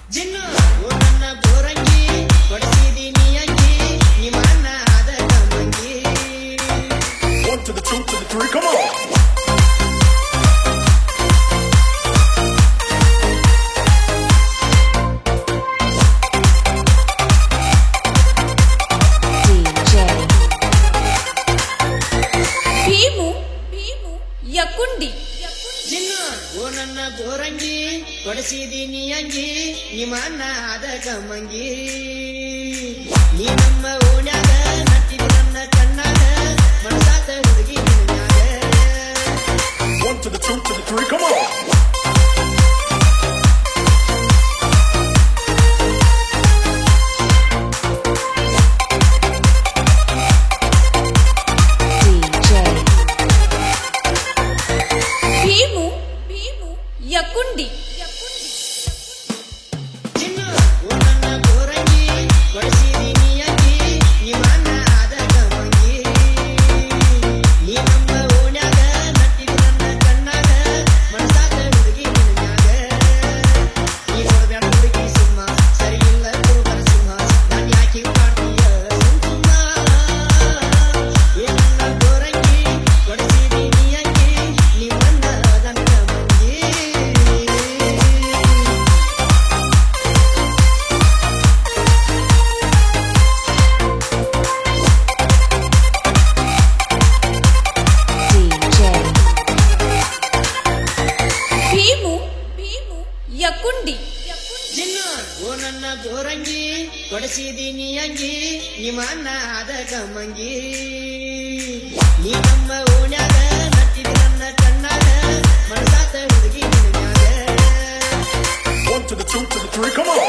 gin ಓ ನನ್ನ ಬೋರಂಗಿ ಕೊಡಿಸಿದೀನಿ ಅಂಗಿ ನಿಮ್ಮನ್ನ ಆದ ಕಮಂಗಿ 1 to the 2 to the 3 come on ಯಕುಂಡಿ ಜಿನ್ನು ಓ ನನ್ನ ಬೋರಂಗಿ ಕೊಡಿಸಿದೀನಿ ಅಂಗಿ ನಿಮ್ಮನ್ನ ಆದ ಕಮಂಗಿ ನೀ ನಮ್ಮ ಓಣ್ಯಾಗ ನಟ್ಟಿದಿ ನನ್ನ ಕಣ್ಣಾಗ ಮನಸಾದ ಹುಡುಗಿ ನಿನ್ನಾಗ 1 to the 2 to the 3 come on ಯಕುಂಡಿ ಜಿನ್ನು ಓ ನನ್ನ ಬೋರಂಗಿ ಕೊಡಿಸಿದೀನಿ ಅಂಗಿ ನಿಮ್ಮನ್ನ ಆದ ಕಮಂಗಿ ನೀ ನಮ್ಮ ಓಣ್ಯಾಗ ನಟ್ಟಿದಿ ನನ್ನ ಕಣ್ಣಾಗ ಮನಸಾದ ಹುಡುಗಿ ನಿನ್ನಾಗ ನೀ ನೋಡ್ಬ್ಯಾಡ ಹುಡುಗಿ ಸಿಂಹ ಸರಿ ಇಲ್ಲ ಕುರುಬರ ಸಿಂಹ ನಾನು ಯಾಕೆ ಮಾಡ್ತೀಯ ಸುಮ್ಮ ಏ ನನ್ನ ಬೋರಂಗಿ ಕೊಡಿಸಿದೀನಿ ಅಂಗಿ ನಿಮ್ಮನ್ನ ಆದ ಕಮಂಗಿ ಯಕುಂಡಿ ಜಿನ್ನು ಓ ನನ್ನ ಬೋರಂಗಿ ಕೊಡಿಸಿದೀನಿ ಅಂಗಿ ನಿಮ್ಮನ್ನ ಆದ ಕಮಂಗಿ ನೀ ನಮ್ಮ ಓಣ್ಯಾಗ ನಟ್ಟಿದಿ ನನ್ನ ಕಣ್ಣಾಗ ಮನಸಾದ ಹುಡುಗಿ ನಿನ್ನಾಗ 1 to the 2 to the 3 come on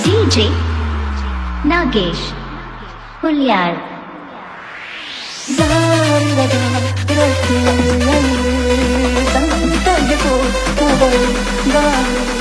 DJ Nagesh Hulyar Dari